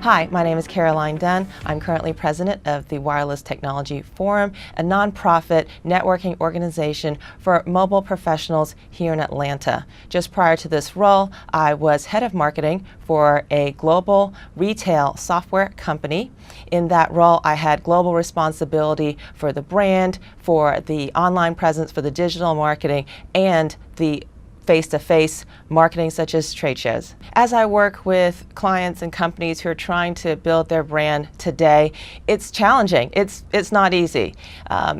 Hi, my name is Caroline Dunn. I'm currently president of the Wireless Technology Forum, a nonprofit networking organization for mobile professionals here in Atlanta. Just prior to this role, I was head of marketing for a global retail software company. In that role, I had global responsibility for the brand, for the online presence, for the digital marketing, and the face-to-face marketing such as trade shows. As I work with clients and companies who are trying to build their brand today, it's challenging. It's not easy.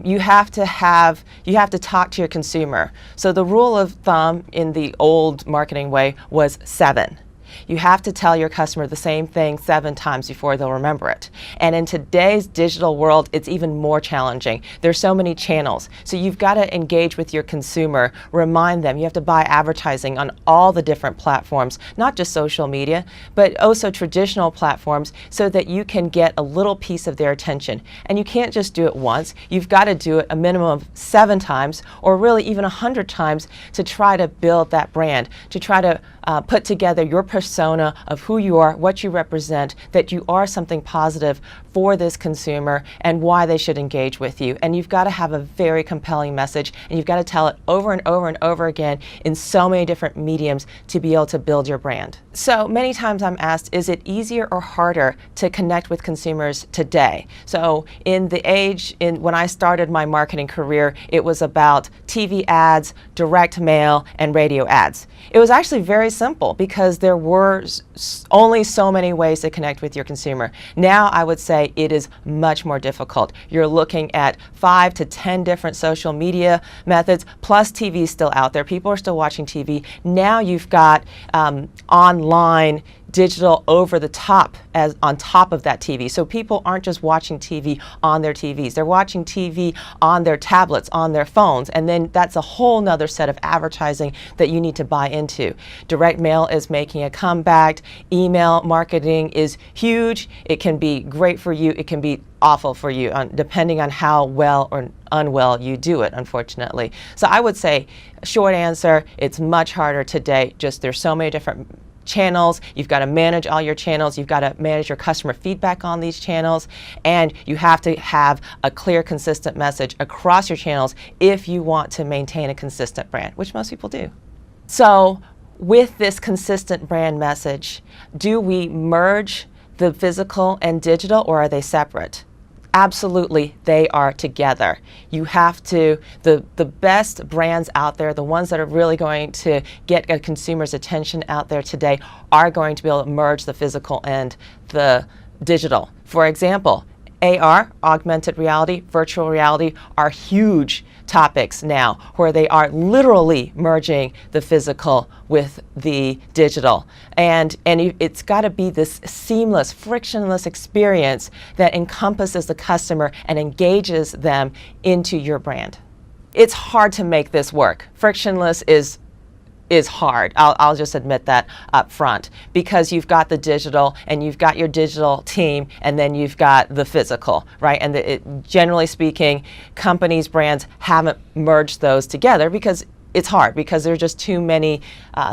You have to talk to your consumer. So the rule of thumb in the old marketing way was 7. You have to tell your customer the same thing 7 times before they'll remember it. And in today's digital world, it's even more challenging. There's so many channels. So you've got to engage with your consumer, remind them. You have to buy advertising on all the different platforms, not just social media, but also traditional platforms so that you can get a little piece of their attention. And you can't just do it once. You've got to do it a minimum of 7 times or really even 100 times to try to build that brand, to try to put together your persona of who you are, what you represent, that you are something positive for this consumer and why they should engage with you. And you've got to have a very compelling message, and you've got to tell it over and over and over again in so many different mediums to be able to build your brand. So many times I'm asked, is it easier or harder to connect with consumers today? So in the age, when I started my marketing career, it was about TV ads, direct mail, and radio ads. It was actually very simple because there were only so many ways to connect with your consumer. Now I would say it is much more difficult. You're looking at 5 to 10 different social media methods, plus TV is still out there. People are still watching TV. Now you've got online digital over the top as on top of that TV. So people aren't just watching TV on their TVs. They're watching TV on their tablets, on their phones, and then that's a whole nother set of advertising that you need to buy into. Direct mail is making a comeback. Email marketing is huge. It can be great for you. It can be awful for you, depending on how well or unwell you do it, unfortunately. So I would say, short answer, it's much harder today. Just there's so many different channels. You've got to manage all your channels. You've got to manage your customer feedback on these channels, and you have to have a clear, consistent message across your channels if you want to maintain a consistent brand, which most people do. So with this consistent brand message, do we merge the physical and digital, or are they separate? Absolutely, they are together. You have to, the best brands out there, the ones that are really going to get a consumer's attention out there today, are going to be able to merge the physical and the digital. For example, AR, augmented reality, virtual reality, are huge topics now where they are literally merging the physical with the digital. And it's got to be this seamless, frictionless experience that encompasses the customer and engages them into your brand. It's hard to make this work. Frictionless is hard. I'll just admit that up front, because you've got the digital and you've got your digital team, and then you've got the physical, right? And generally speaking, companies, brands haven't merged those together because it's hard, because there are just too many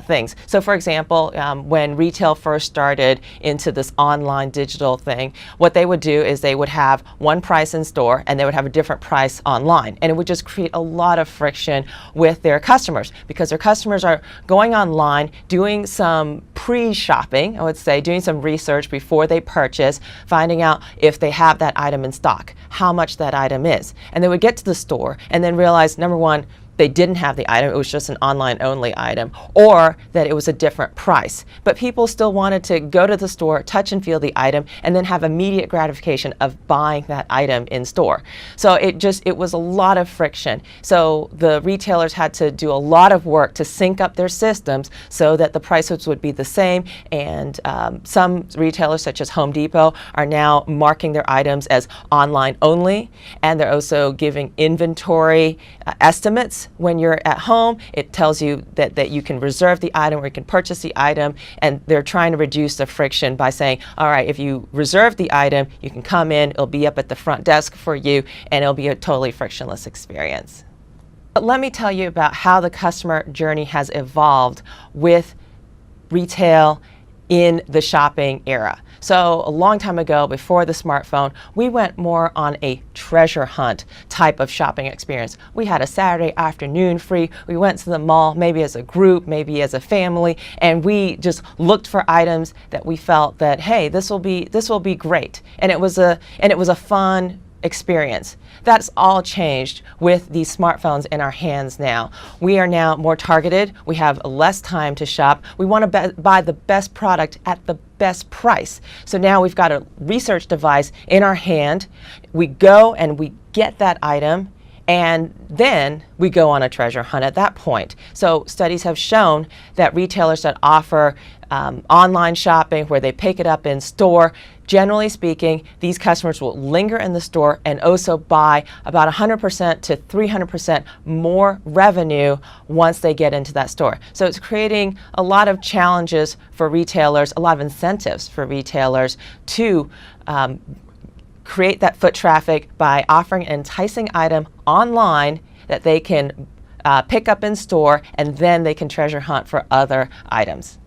things. So for example, when retail first started into this online digital thing, what they would do is they would have one price in store and they would have a different price online. And it would just create a lot of friction with their customers, because their customers are going online, doing some pre-shopping, I would say, doing some research before they purchase, finding out if they have that item in stock, how much that item is. And they would get to the store and then realize, number one, they didn't have the item, it was just an online-only item, or that it was a different price. But people still wanted to go to the store, touch and feel the item, and then have immediate gratification of buying that item in store. So it was a lot of friction. So the retailers had to do a lot of work to sync up their systems so that the prices would be the same. And some retailers, such as Home Depot, are now marking their items as online only, and they're also giving inventory estimates. When you're at home, it tells you that you can reserve the item or you can purchase the item, and they're trying to reduce the friction by saying, all right, if you reserve the item, you can come in, it'll be up at the front desk for you, and it'll be a totally frictionless experience. But let me tell you about how the customer journey has evolved with retail in the shopping era. So a long time ago, before the smartphone, we went more on a treasure hunt type of shopping experience. We had a Saturday afternoon free. We went to the mall, maybe as a group, maybe as a family, and we just looked for items that we felt that, hey, this will be great. And it was a fun experience. That's all changed with these smartphones in our hands now. We are now more targeted. We have less time to shop. We want to buy the best product at the best price. So now we've got a research device in our hand. We go and we get that item, and then we go on a treasure hunt at that point. So studies have shown that retailers that offer online shopping where they pick it up in store, generally speaking, these customers will linger in the store and also buy about 100% to 300% more revenue once they get into that store. So it's creating a lot of challenges for retailers, a lot of incentives for retailers to create that foot traffic by offering an enticing item online that they can pick up in store, and then they can treasure hunt for other items.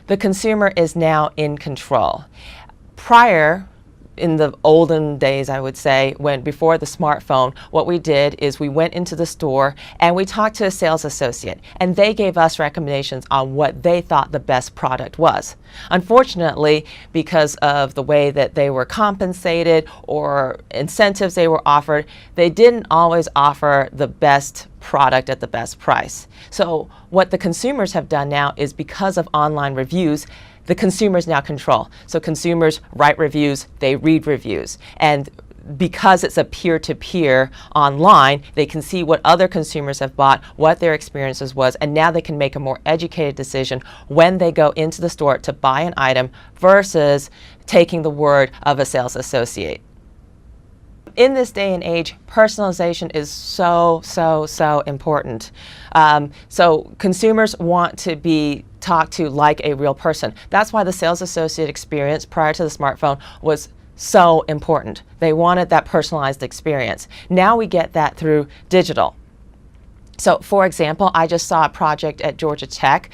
The consumer is now in control. Prior, in the olden days, I would say, before the smartphone, what we did is we went into the store and we talked to a sales associate, and they gave us recommendations on what they thought the best product was. Unfortunately, because of the way that they were compensated or incentives they were offered, they didn't always offer the best product at the best price. So what the consumers have done now is, because of online reviews, the consumers now control. So consumers write reviews, they read reviews, and because it's a peer-to-peer online, they can see what other consumers have bought, what their experiences was, and now they can make a more educated decision when they go into the store to buy an item versus taking the word of a sales associate. In this day and age, personalization is so important. So consumers want to be talked to like a real person. That's why the sales associate experience prior to the smartphone was so important. They wanted that personalized experience. Now we get that through digital. So, for example, I just saw a project at Georgia Tech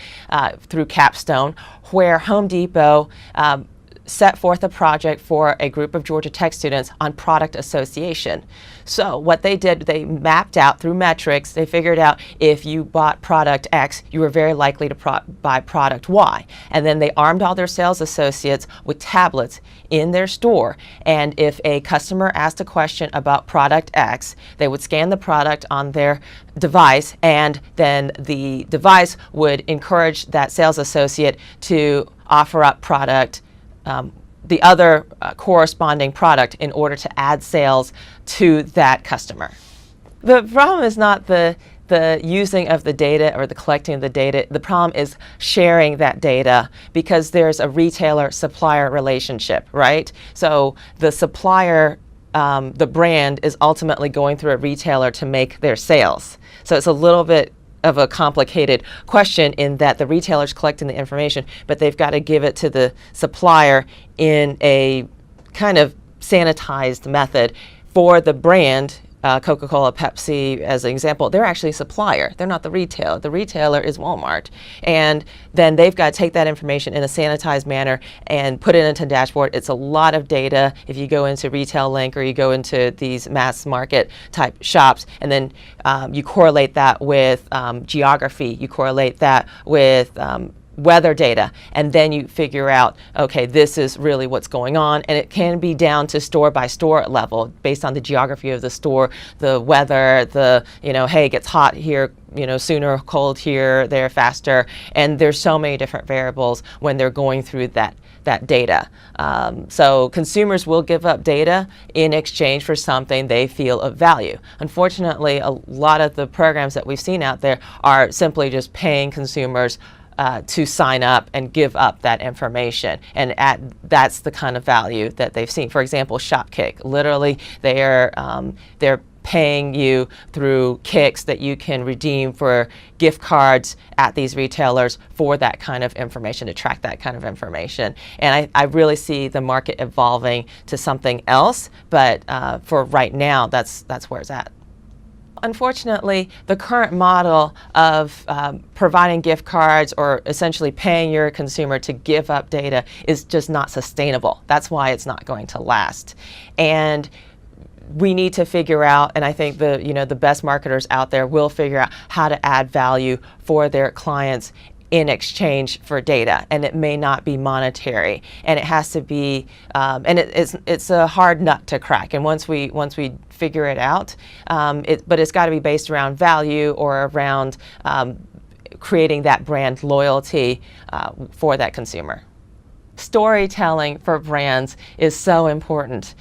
through Capstone where Home Depot set forth a project for a group of Georgia Tech students on product association. So what they did, they mapped out through metrics, they figured out if you bought product X, you were very likely to buy product Y. And then they armed all their sales associates with tablets in their store. And if a customer asked a question about product X, they would scan the product on their device, and then the device would encourage that sales associate to offer up product the other corresponding product in order to add sales to that customer. The problem is not the using of the data or the collecting of the data. The problem is sharing that data, because there's a retailer-supplier relationship, right? So the supplier, the brand, is ultimately going through a retailer to make their sales. So it's a little bit of a complicated question in that the retailer's collecting the information, but they've got to give it to the supplier in a kind of sanitized method. For the brand, Coca-Cola, Pepsi, as an example, they're actually a supplier. They're not the retailer. The retailer is Walmart. And then they've got to take that information in a sanitized manner and put it into a dashboard. It's a lot of data if you go into Retail Link or you go into these mass market type shops, and then you correlate that with geography. You correlate that with weather data, and then you figure out, okay, this is really what's going on. And it can be down to store by store level based on the geography of the store, the weather, hey, it gets hot here, sooner, cold here, there, faster. And there's so many different variables when they're going through that data. So consumers will give up data in exchange for something they feel of value. Unfortunately, a lot of the programs that we've seen out there are simply just paying consumers to sign up and give up that information, and that's the kind of value that they've seen. For example, Shopkick, literally they're paying you through kicks that you can redeem for gift cards at these retailers for that kind of information, to track that kind of information. And I really see the market evolving to something else, but for right now, that's where it's at. unfortunately, the current model of providing gift cards or essentially paying your consumer to give up data is just not sustainable. That's why it's not going to last. And we need to figure out, and I think the best marketers out there will figure out how to add value for their clients in exchange for data, and it may not be monetary, and it has to be, and it's a hard nut to crack. And once we figure it out, but it's got to be based around value or around creating that brand loyalty for that consumer. Storytelling for brands is so important.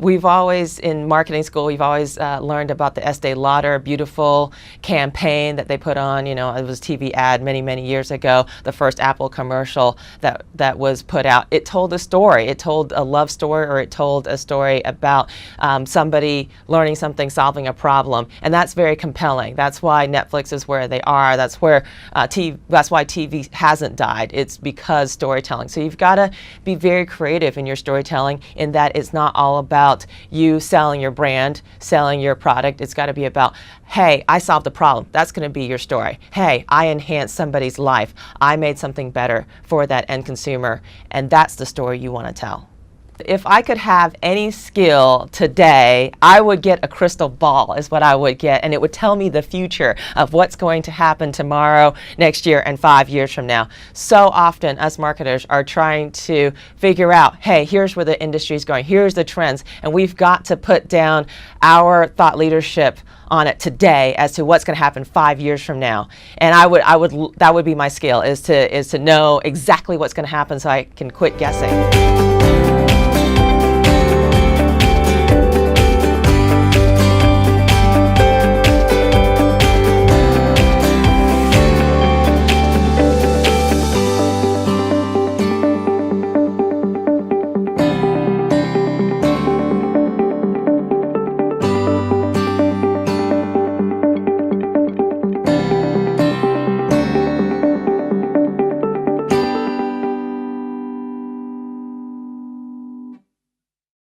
We've always, in marketing school, we've always learned about the Estee Lauder beautiful campaign that they put on. It was a TV ad many years ago, the first Apple commercial that was put out. It told a story. It told a love story, or it told a story about somebody learning something, solving a problem, and that's very compelling. That's why Netflix is where they are. That's where that's why TV hasn't died. It's because storytelling. So you've got to be very creative in your storytelling, in that it's not all about you selling your brand, selling your product. It's got to be about, hey, I solved the problem. That's going to be your story. Hey, I enhanced somebody's life. I made something better for that end consumer, and that's the story you want to tell. If I could have any skill today, I would get a crystal ball, is what I would get, and it would tell me the future of what's going to happen tomorrow, next year, and 5 years from now. So often, us marketers are trying to figure out, hey, here's where the industry is going, here's the trends, and we've got to put down our thought leadership on it today as to what's going to happen 5 years from now. And that would be my skill, is to know exactly what's going to happen so I can quit guessing.